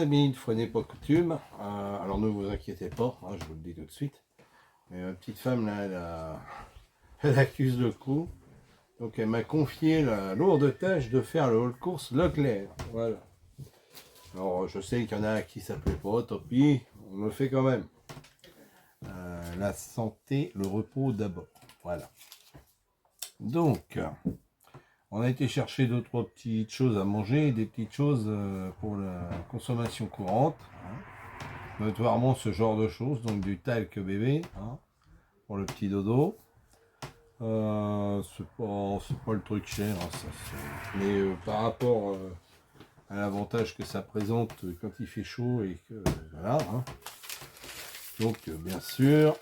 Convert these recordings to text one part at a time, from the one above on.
amis, une fois n'est pas coutume, alors ne vous inquiétez pas, hein, je vous le dis tout de suite. Mais ma petite femme là, elle accuse le coup. Donc elle m'a confié la lourde tâche de faire le hall course Leclerc. Voilà. Alors je sais qu'il y en a à qui ça plaît pas, tant pis, on le fait quand même. La santé, le repos d'abord. Voilà. Donc, on a été chercher 2-3 petites choses à manger, des petites choses pour la consommation courante. Hein. Notoirement ce genre de choses, donc du talc bébé, hein, pour le petit dodo. C'est pas le truc cher, hein, ça, mais par rapport à l'avantage que ça présente quand il fait chaud et que voilà. Hein. Donc bien sûr,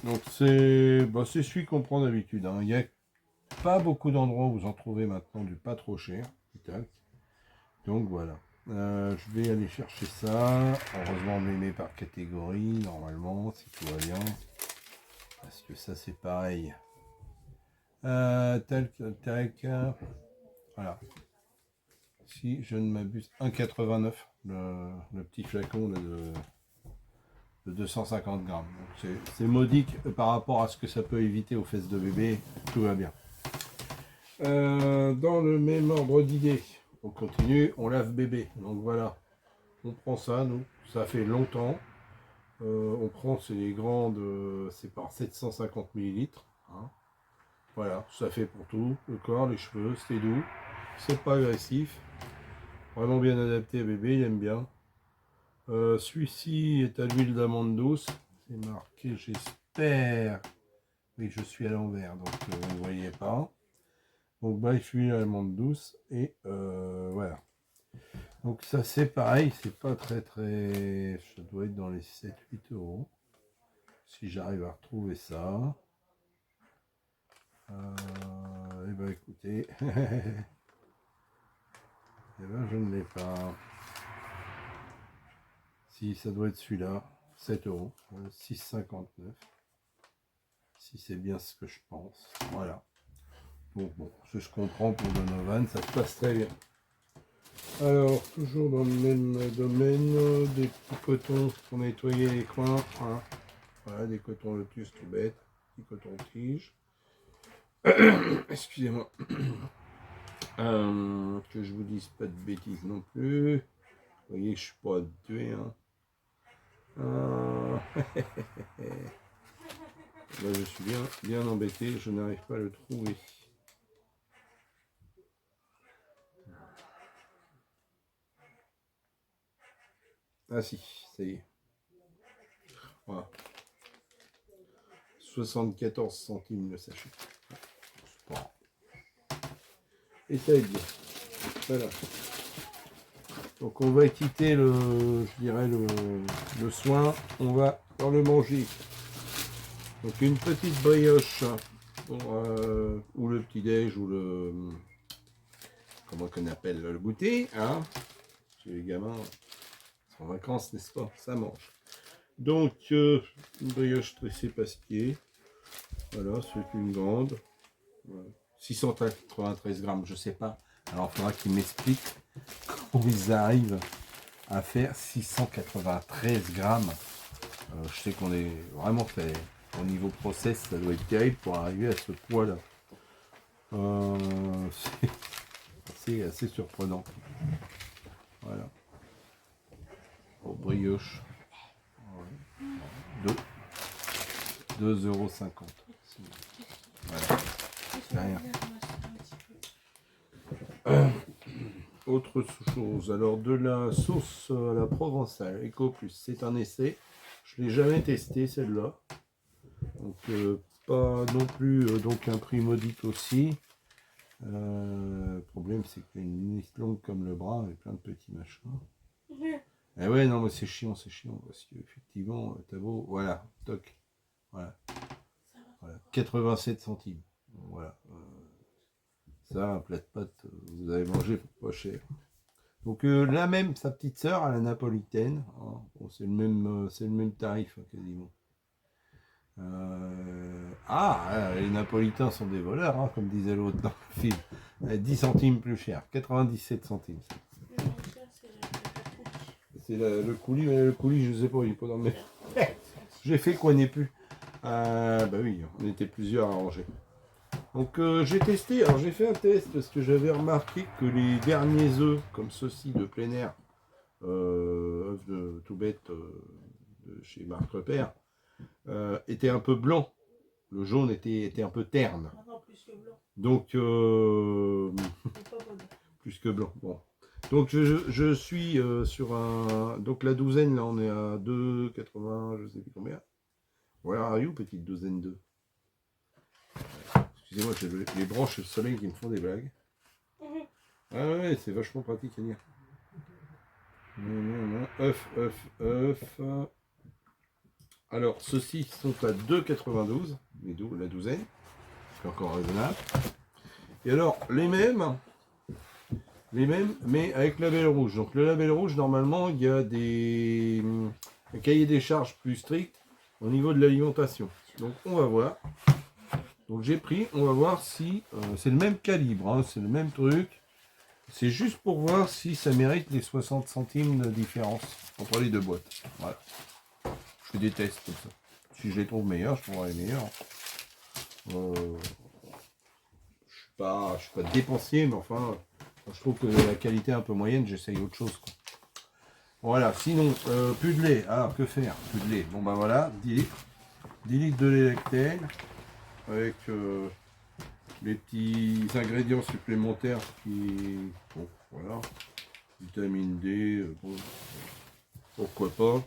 donc c'est celui qu'on prend d'habitude. Hein. Il n'y a pas beaucoup d'endroits où vous en trouvez maintenant du pas trop cher, du talc. Donc voilà. Je vais aller chercher ça. Heureusement, on les met par catégorie, normalement, si tout va bien. Parce que ça, c'est pareil. Talc, voilà. Si je ne m'abuse, 1,89 le petit flacon là, de 250 grammes. C'est modique par rapport à ce que ça peut éviter aux fesses de bébé. Tout va bien. Dans le même ordre d'idée, on continue, on lave bébé. Donc voilà, on prend ça, nous, ça fait longtemps. On prend ces grandes, c'est par 750 ml. Hein. Voilà, ça fait pour tout, le corps, les cheveux, c'est doux, c'est pas agressif. Vraiment bien adapté à bébé, il aime bien. Celui-ci est à l'huile d'amande douce. C'est marqué, j'espère. Oui, je suis à l'envers, donc vous ne voyez pas. Donc bref, huile d'amande douce. Et voilà. Donc ça c'est pareil, c'est pas très. Ça doit être dans les 7-8 €. Si j'arrive à retrouver ça. Et ben écoutez. Et ben je ne l'ai pas. Si ça doit être celui-là, 7 €, 6,59. Si c'est bien ce que je pense. Voilà. Donc bon, c'est ce qu'on prend pour Donovan, ça se passe très bien. Alors, toujours dans le même domaine, des petits cotons pour nettoyer les coins. Hein. Voilà, des cotons lotus tout bêtes, des cotons tige. Excusez-moi. Que je vous dise pas de bêtises non plus. Vous voyez que je suis pas habitué. Hein. Là, je suis bien embêté, je n'arrive pas à le trouver. Ah si, ça y est. Voilà. 74 centimes le sachet. Et ça est bien. Voilà. Donc on va quitter le soin. On va dans le manger. Donc une petite brioche pour, ou le petit déj ou le comment qu'on appelle le goûter. Hein. Chez les gamins en vacances, n'est-ce pas? Ça mange. Donc une brioche tressée pasquier. Voilà, c'est une grande. Voilà. 693 grammes, je sais pas. Alors, il faudra qu'ils m'expliquent comment ils arrivent à faire 693 grammes. Je sais qu'on est vraiment fait au niveau process, ça doit être terrible pour arriver à ce poids-là. C'est assez surprenant. Voilà. Au brioche. 2,50 €. Voilà. C'est rien. Autre chose, alors de la sauce à la provençale, Eco Plus, c'est un essai. Je ne l'ai jamais testé celle-là. Donc pas non plus donc un prix modique aussi. Le problème c'est qu'il y a une liste longue comme le bras avec plein de petits machins. Et ouais non mais c'est chiant parce que effectivement t'as beau, voilà, toc. Voilà. 87 centimes. Voilà. Ça, un plat de pâtes, vous avez mangé pas cher. Donc là même, sa petite sœur à la napolitaine, hein, bon, c'est le même tarif hein, quasiment. Les napolitains sont des voleurs, hein, comme disait l'autre dans le film. 10 centimes plus cher, 97 centimes. c'est le coulis, mais le coulis, je sais pas, il est pas dans mes... J'ai fait quoi n'est plus. Bah oui, on était plusieurs à ranger. Donc j'ai testé, alors j'ai fait un test parce que j'avais remarqué que les derniers œufs, comme ceux-ci de plein air, œufs de tout bête de chez Marc Repère, étaient un peu blancs. Le jaune était un peu terne. Non, plus que blanc. Donc, C'est pas bon. plus que blanc. Bon. Donc, je suis sur un. Donc, la douzaine, là, on est à 2,80, je sais plus combien. Where are you, petite douzaine de. Excusez-moi, j'ai les branches et le soleil qui me font des blagues. Ah ouais, c'est vachement pratique à lire. œuf, œuf, œuf. Alors, ceux-ci sont à 2,92, la douzaine. C'est encore raisonnable. Et alors, les mêmes, mais avec label rouge. Donc, le label rouge, normalement, il y a un cahier des charges plus strict au niveau de l'alimentation. Donc, on va voir. Donc, j'ai pris, on va voir si c'est le même calibre, hein, c'est le même truc. C'est juste pour voir si ça mérite les 60 centimes de différence entre les deux boîtes. Voilà. Je fais des tests comme ça. Si je les trouve meilleurs, je prendrai les meilleurs. Je suis pas dépensier, mais enfin, quand je trouve que la qualité est un peu moyenne, j'essaye autre chose, quoi. Voilà, sinon, plus de lait. Ah, que faire? Plus de lait. Bon, bah voilà, 10 litres. 10 litres de lait lactel, avec les petits ingrédients supplémentaires qui... Bon, voilà. Vitamine D, bon, pourquoi pas.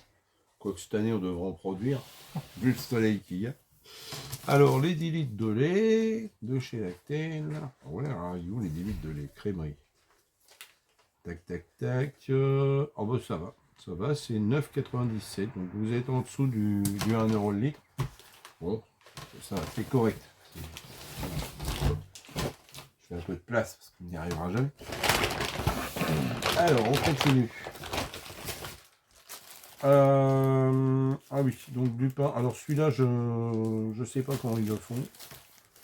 Quoique cette année, on devrait en produire, vu le soleil qu'il y a. Alors, les 10 litres de lait de chez Lactel. Voilà, ils ont les 10 litres de lait, crèmerie. Tac, tac, tac. Oh, bah ça va, c'est 9,97. Donc, vous êtes en dessous du 1 euro le litre. Bon, ça, c'est correct. Je fais un peu de place parce qu'on n'y arrivera jamais. Alors, on continue. Ah oui, donc du pain. Alors celui-là, je sais pas comment ils le font.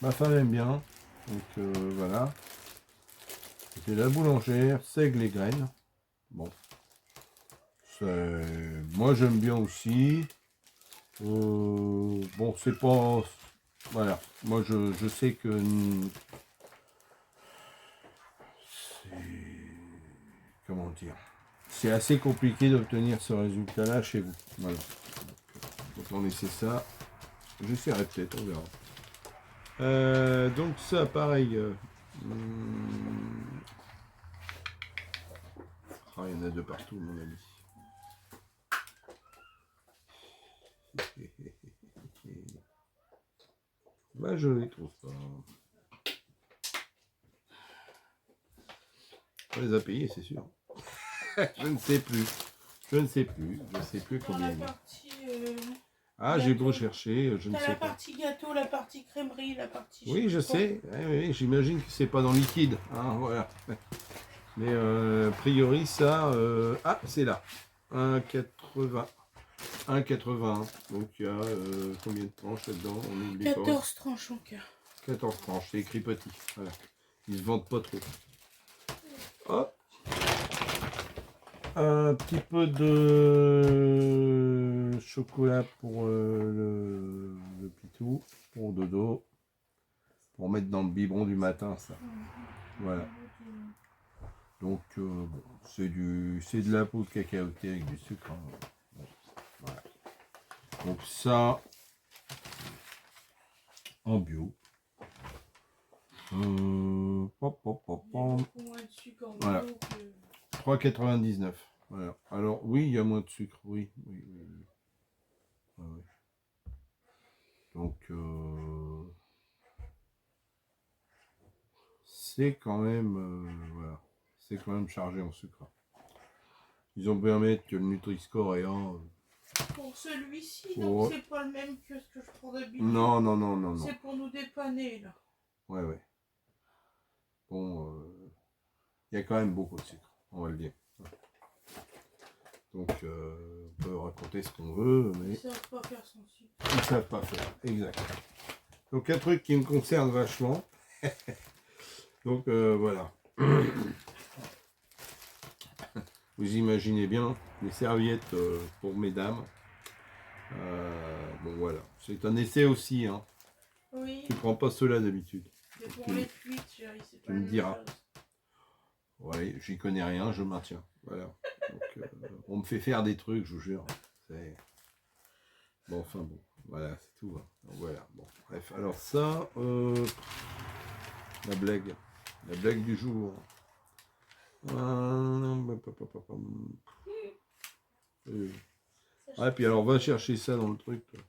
Ma femme aime bien. Donc voilà. C'est la boulangère, seigle les graines. Bon. Moi j'aime bien aussi. Bon, c'est pas... Voilà. Moi je sais que... Comment dire? C'est assez compliqué d'obtenir ce résultat-là chez vous. Voilà. Donc on essaie ça. J'essaierai peut-être, on verra. Donc ça, pareil. Ah, il y en a de partout, mon ami. Bah, je les trouve pas. On les a payés, c'est sûr. Je ne sais plus. Je ne sais plus combien il y a. Ah, j'ai beau chercher, je ne sais pas. La partie gâteau, la partie crèmerie, la partie... Oui, je sais. Oui, j'imagine que c'est pas dans liquide. Hein, voilà. Mais a priori, ça... Ah, c'est là. 1,80. 1,81. Donc, il y a combien de tranches là-dedans? 14 tranches en cœur. 14 tranches, c'est écrit petit. Voilà. Ils se vendent pas trop. Hop. Un petit peu de chocolat pour le pitou, pour dodo, pour mettre dans le biberon du matin, ça. Voilà. Donc bon, c'est de la poudre cacaotée avec du sucre. Hein. Bon, voilà. Donc ça en bio. Voilà. 3,99. Voilà. Alors oui, il y a moins de sucre, oui. Ouais. Donc c'est quand même voilà, c'est quand même chargé en sucre. Ils ont bien mettre que le Nutri-Score est en. Pour celui-ci, donc c'est pas le même que ce que je prends d'habitude. Non. C'est pour nous dépanner là. Ouais. Bon, il y a quand même beaucoup de sucre, on va le dire. Donc, on peut raconter ce qu'on veut, mais... Ils savent pas faire son sucre. Ils savent pas faire, exact. Donc, un truc qui me concerne vachement. Donc, voilà. Vous imaginez bien, les serviettes pour mesdames. Bon voilà, c'est un essai aussi. Hein. Oui. Tu prends pas cela d'habitude. C'est pour les fuites, chérie, c'est pas Tu me la même diras. chose. Ouais, j'y connais rien, je maintiens. Voilà. Donc, on me fait faire des trucs, je vous jure. Bon, enfin bon, voilà, c'est tout. Hein. Donc, voilà, bon, bref. Alors ça, la blague du jour. Ouais, puis alors, va chercher ça dans le truc. Toi.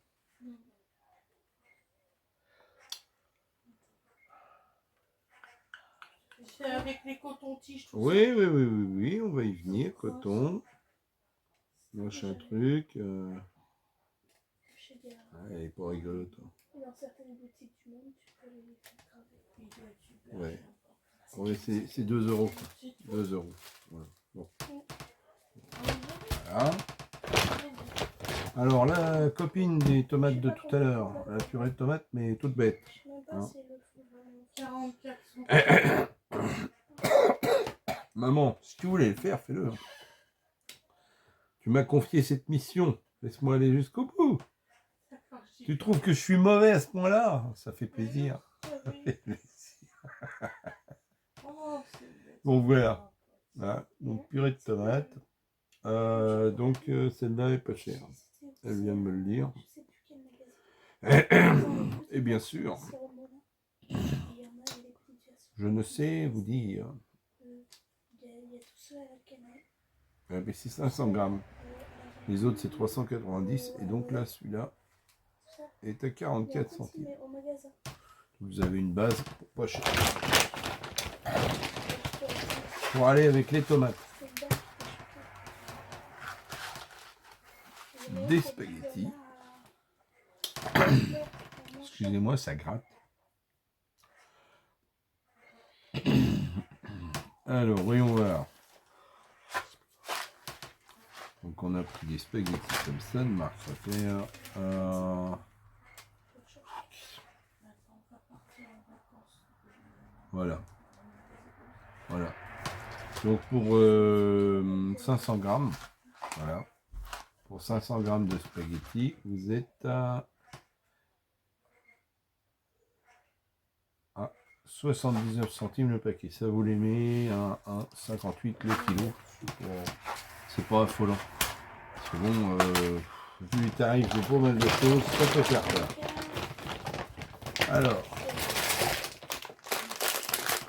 C'est avec les cotons-tiges, tout Oui, ça. oui, on va y venir. Coton. Machin truc. Ah, elle est pas rigolote. Hein. Dans certaines boutiques du monde, tu peux les faire graver. Ouais. Ouais, c'est 2 €. 2 €. Voilà. Bon. Voilà. Alors, la copine des tomates de tout à l'heure, la purée de tomates, mais toute bête. Hein. 44 centimes. Maman, si tu voulais le faire, fais-le. Tu m'as confié cette mission. Laisse-moi aller jusqu'au bout. Tu trouves que je suis mauvais à ce point-là? Ça fait plaisir. Ça fait plaisir. Bon, voilà. Voilà. Donc, purée de tomates. Donc, celle-là est pas chère. Elle vient de me le dire. Et bien sûr, je ne sais vous dire. Mais c'est 500 grammes. Les autres, c'est 390. Et donc là, celui-là est à 44 centimes. Vous avez une base pour pas cher. Pour aller avec les tomates. Des spaghettis. Excusez-moi, ça gratte. Alors, voyons voir. Donc, on a pris des spaghettis comme ça, de marque Frère. Voilà. Voilà. Donc, pour 500 grammes, voilà. Pour 500 grammes de spaghettis, vous êtes à 79 centimes le paquet. Ça vous les met à 1,58 le kilo. C'est pas affolant. Parce que bon, vu les tarifs de pas mal de choses, ça peut faire peur. Alors,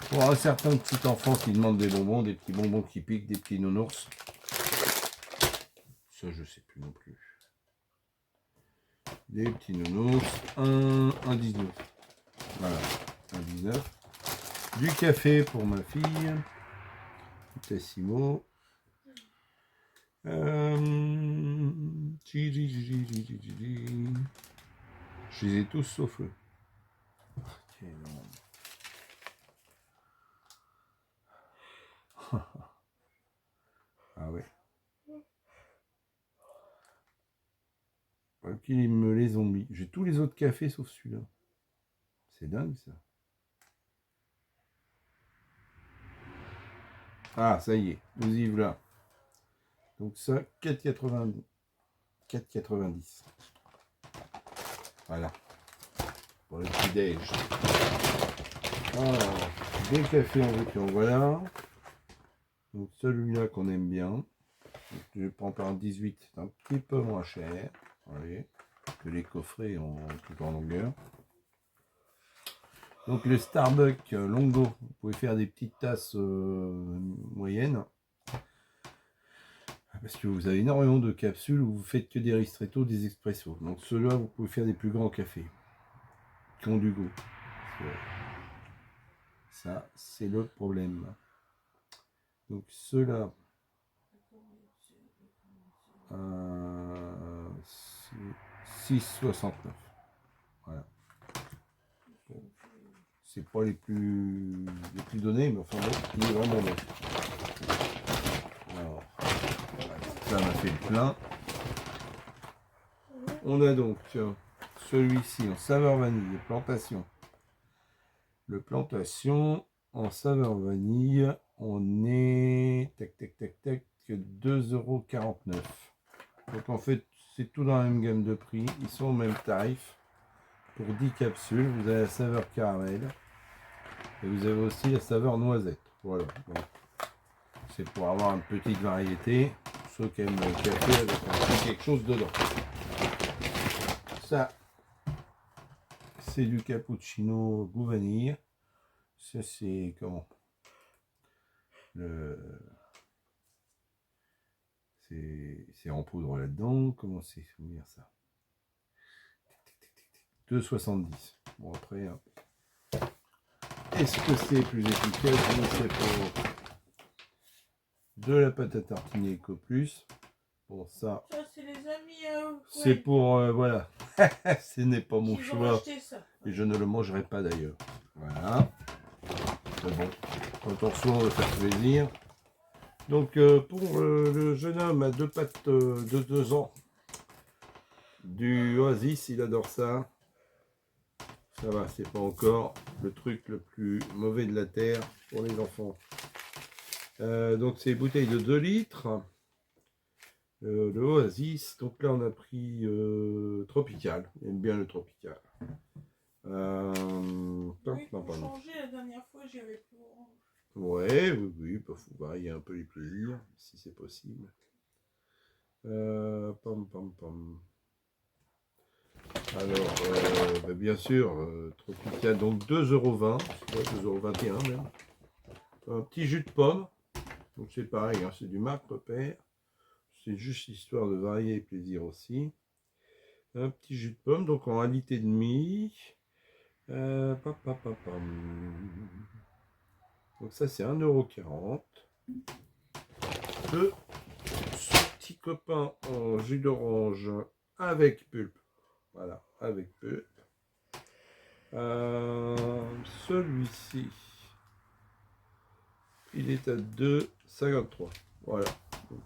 pour un certain petit enfant qui demande des bonbons, des petits bonbons qui piquent, des petits nounours. Ça, je sais plus non plus. Des petits nounours, 1,19. Voilà, 1,19. Du café pour ma fille. Tassimo. Je les ai tous sauf eux. Ah ouais. Qu'il me les zombies. J'ai tous les autres cafés sauf celui-là. C'est dingue ça. Ah, ça y est, nous y voilà. Donc ça, 4,90. 4,90. Voilà. Pour le petit déj. Alors, des cafés en voiture, voilà. Donc celui-là qu'on aime bien. Donc, je prends par 18, c'est un petit peu moins cher. Voyez, que les coffrets en tout en longueur. Donc le Starbucks Longo, vous pouvez faire des petites tasses moyennes. Parce que vous avez énormément de capsules où vous faites que des ristretto, des expressos. Donc ceux-là, vous pouvez faire des plus grands cafés. Qui ont du goût. Ça, c'est le problème. Donc ceux-là, c'est 6,69. Voilà. Bon. C'est pas les plus donnés, mais enfin bon, il est vraiment bon. Alors, ça m'a fait le plein. On a donc celui-ci en saveur vanille, plantation. Le plantation en saveur vanille, on est tac tac tac tac que 2,49 €. Donc en fait, c'est tout dans la même gamme de prix. Ils sont au même tarif. Pour 10 capsules, vous avez la saveur caramel. Et vous avez aussi la saveur noisette. Voilà. C'est pour avoir une petite variété. Pour ceux qui aiment le café avec un petit quelque chose dedans. Ça, c'est du cappuccino goût vanille. Ça, c'est comment? C'est en poudre là-dedans. Comment c'est dire ça? 2,70. Bon, après, hein. Est-ce que c'est plus efficace? Je ne sais pas. De la pâte à tartiner Eco Plus. Bon, ça. Ça, c'est les amis à eux. C'est pour. Voilà. Ce n'est pas mon Ils ont choix. acheté ça. Et je ne le mangerai pas d'ailleurs. Voilà. Mais bon, quand on reçoit, on va faire plaisir. Donc, pour le jeune homme à 2 pattes de 2 ans, du Oasis, il adore ça. Ça va, c'est pas encore le truc le plus mauvais de la terre pour les enfants. Donc, c'est une bouteille de 2 litres. Le Oasis. Donc là, on a pris Tropical. J'aime bien le Tropical. Oui, pour changer, la dernière fois, j'y avais plus orange. Ouais, oui, bah, faut varier un peu les plaisirs, si c'est possible. Pam, pam, pam. Alors, bah, bien sûr, Tropical, donc 2,20 €, 2,21 € même. Un petit jus de pomme, donc c'est pareil, hein, c'est du Marc Repère. C'est juste histoire de varier les plaisirs aussi. Un petit jus de pomme, donc en 1,5 litre. Pam, pam, pam, pam. Donc ça c'est 1,40 €. De ce petit copain en jus d'orange avec pulpe. Voilà, avec pulpe. Celui-ci, il est à 2,53 €. Voilà. Donc,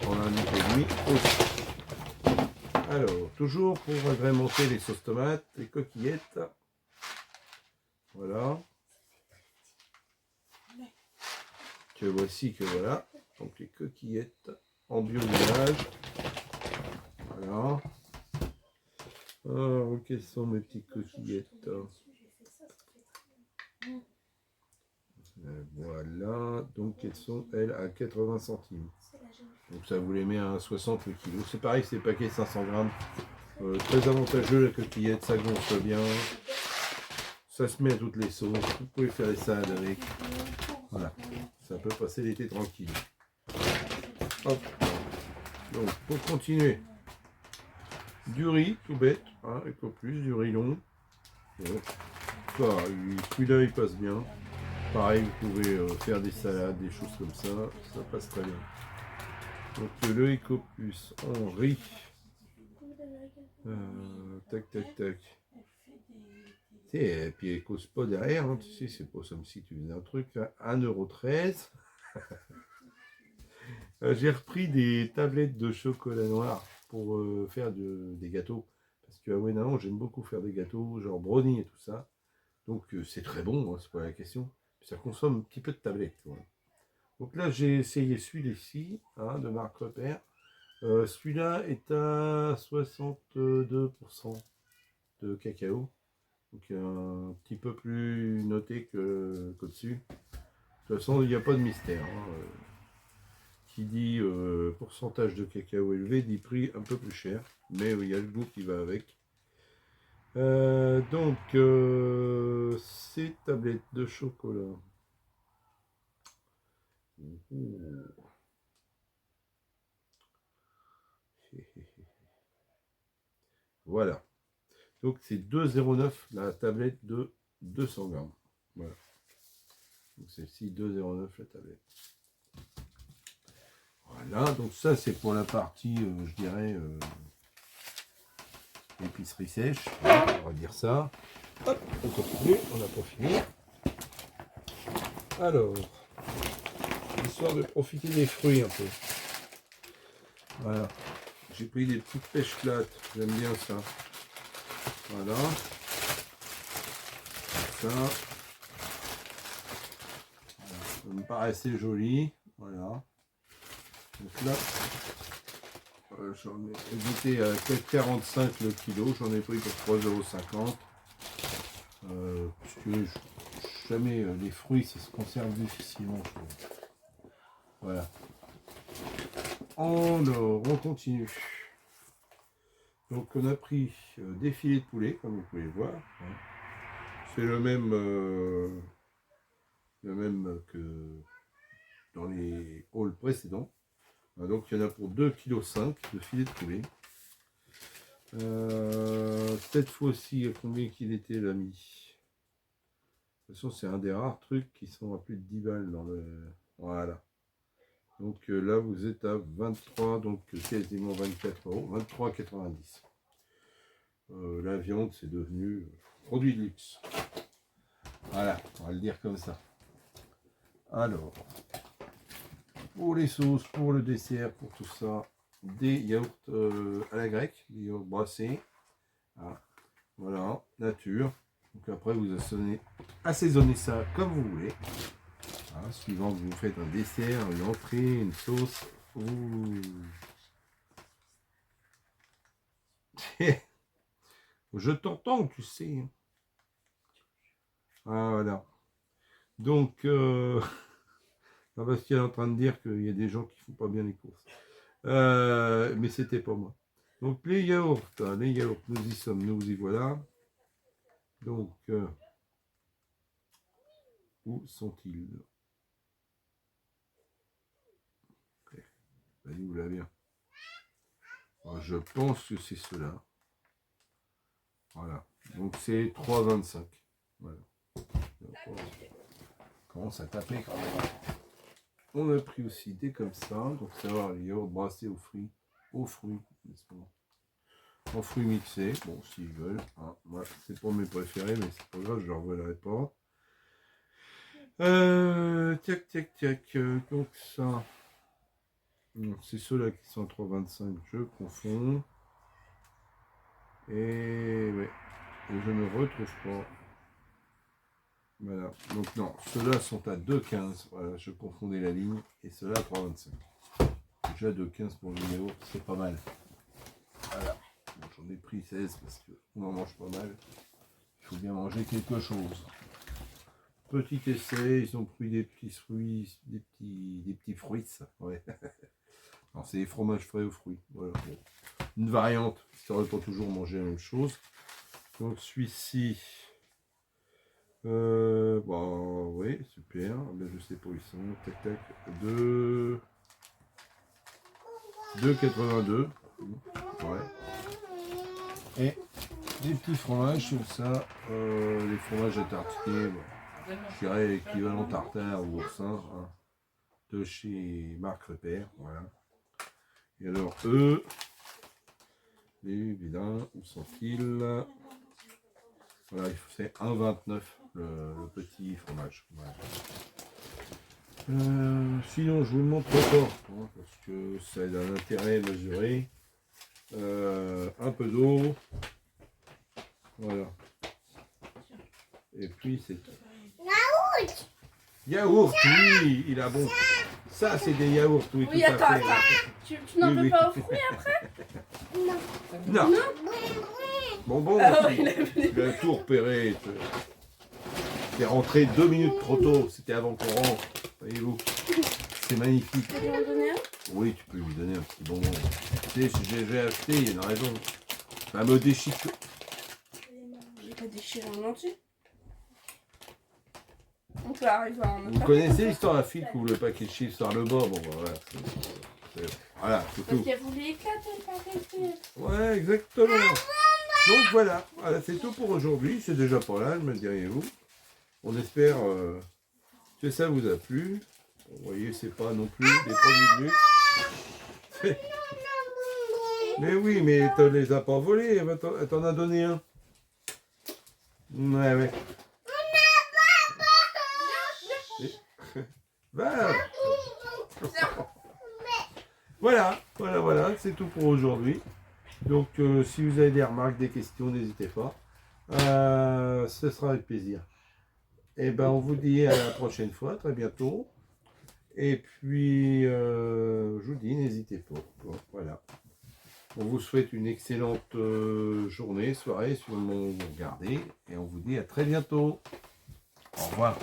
on a 1,5 litre aussi. Alors, toujours pour agrémenter les sauces tomates, les coquillettes. Voilà. Que voici que voilà. Donc les coquillettes en biolage. Voilà. Alors, quelles sont mes petites coquillettes? Voilà. Donc elles sont, elles, à 80 centimes. Donc ça vous les met à 60 le kilo. C'est pareil, c'est paquet 500 grammes. Très avantageux la coquillette, ça gonfle bien. Ça se met à toutes les sauces. Vous pouvez faire des salades avec. Voilà. Ça peut passer l'été tranquille. Hop. Donc pour continuer. Du riz, tout bête. Hein, Eco Plus, du riz long. Celui-là il passe bien. Pareil, vous pouvez faire des salades, des choses comme ça. Ça passe très bien. Donc le Eco Plus en riz. Tac, tac, tac. Et puis elle cause pas derrière, hein, tu sais, c'est pas comme si tu faisais un truc à 1,13 €. J'ai repris des tablettes de chocolat noir pour faire des gâteaux. Parce que maintenant, j'aime beaucoup faire des gâteaux, genre brownie et tout ça. Donc c'est très bon, hein, c'est pas la question. Ça consomme un petit peu de tablettes. Voilà. Donc là, j'ai essayé celui-ci, hein, de Marc Repère. Celui-là est à 62% de cacao. Donc un petit peu plus noté qu'au-dessus. De toute façon, il n'y a pas de mystère. Hein. Qui dit pourcentage de cacao élevé dit prix un peu plus cher. Mais il y a le goût qui va avec. Donc, ces tablettes de chocolat. Voilà. Donc c'est 2,09 € la tablette de 200 grammes. Voilà. Donc celle-ci 2,09 € la tablette. Voilà, donc ça c'est pour la partie, je dirais, épicerie sèche. On va dire ça. Hop, on continue, on n'a pas fini. Alors, histoire de profiter des fruits un peu. Voilà. J'ai pris des petites pêches plates, j'aime bien ça. Voilà. Comme ça. me paraissait joli. Voilà. Donc là, j'en ai j'étais à 4,45 le kilo. J'en ai pris pour 3,50 €. Parce que jamais les fruits, ça se conserve difficilement. Je trouve. Voilà. Alors, on continue. Donc, on a pris des filets de poulet, comme vous pouvez voir. C'est le même que dans les hauls précédents. Donc, il y en a pour 2,5 kg de filets de poulet. Cette fois-ci, combien qu'il était l'ami? De toute façon, c'est un des rares trucs qui sont à plus de 10 balles dans le... Voilà. Donc là, vous êtes à 23, donc quasiment 24 €, 23,90 €. La viande, c'est devenu produit de luxe. Voilà, on va le dire comme ça. Alors, pour les sauces, pour le dessert, pour tout ça, des yaourts à la grecque, des yaourts brassés. Voilà, nature. Donc après, vous assaisonnez ça comme vous voulez. Suivant que vous faites un dessert, une entrée, une sauce. Je t'entends, tu sais. Voilà. Donc, parce qu'il est en train de dire qu'il y a des gens qui font pas bien les courses. Mais c'était pas moi. Donc les yaourts, nous y sommes, nous y voilà. Donc, où sont-ils? Vas-y, vous l'avez bien. Je pense que c'est cela. Voilà. Donc c'est 3,25. Voilà. Donc, on commence à taper quand même. On a pris aussi des comme ça. Donc ça va, les yaourts brassés aux fruits, n'est-ce pas? En fruits mixés. Bon, s'ils veulent. Moi, c'est pas mes préférés, mais c'est pas grave, je ne leur volerai pas. Tac. Donc ça. C'est ceux-là qui sont 3,25, je confonds. Et ouais, et je ne retrouve pas. Voilà, donc non, ceux-là sont à 2,15. Voilà, je confondais la ligne. Et ceux-là à 3,25. Déjà 2,15 pour le yaourt, c'est pas mal. Voilà, bon, j'en ai pris 16 parce qu'on en mange pas mal. Il faut bien manger quelque chose. Petit essai, ils ont pris des petits fruits, des petits fruits, ouais. Alors c'est des fromages frais aux fruits. Voilà. Bon. Une variante, ça aurait pas toujours mangé la même chose. Donc celui-ci, oui, super. Ben, je sais pas où ils sont. Tac. 2,82. Ouais. Et des petits fromages comme ça, les fromages à tartiner, bon, je dirais l'équivalent tartare ou oursin, de chez Marc Repère, voilà. Et alors eux, les vilains, où sont-ils? Voilà, c'est 1,29 le petit fromage. Voilà. Sinon, je vous le montre pas, parce que ça a un intérêt mesuré. Un peu d'eau. Voilà. Et puis c'est tout. Yaourt, oui, il a bon. Ça, c'est des yaourts, oui, Oui, tout à attends. fait. Tu n'en Oui. peux pas aux fruits après? Non. Bon, Ah ouais, il a tout repéré. T'es rentré 2 minutes trop tôt, c'était avant qu'on rentre. Voyez-vous, c'est magnifique. Tu peux lui en donner un? Oui, tu peux lui donner un petit bonbon. Tu sais, si j'ai acheté, il y en a raison. Ça me déchire. J'ai pas déchiré en entier. Donc là, arrive à un autre. Vous connaissez l'histoire à fil où le paquet de chips sur le bas. Bon, voilà. Voilà, c'est Parce tout. qu'elle voulait éclater le paquet de chips. Ouais, exactement. Donc voilà, c'est tout pour aujourd'hui. C'est déjà pas là, me diriez-vous. On espère que ça vous a plu. Vous voyez, c'est pas non plus des produits de luxe. Mais oui, mais tu les as pas volés. Elle t'en a donné un. Ouais. Va. Voilà, c'est tout pour aujourd'hui. Donc, si vous avez des remarques, des questions, n'hésitez pas. Ce sera avec plaisir. Et ben, on vous dit à la prochaine fois, très bientôt. Et puis, je vous dis, n'hésitez pas. Bon, voilà. On vous souhaite une excellente journée, soirée, sur le moment où vous regardez. Et on vous dit à très bientôt. Au revoir.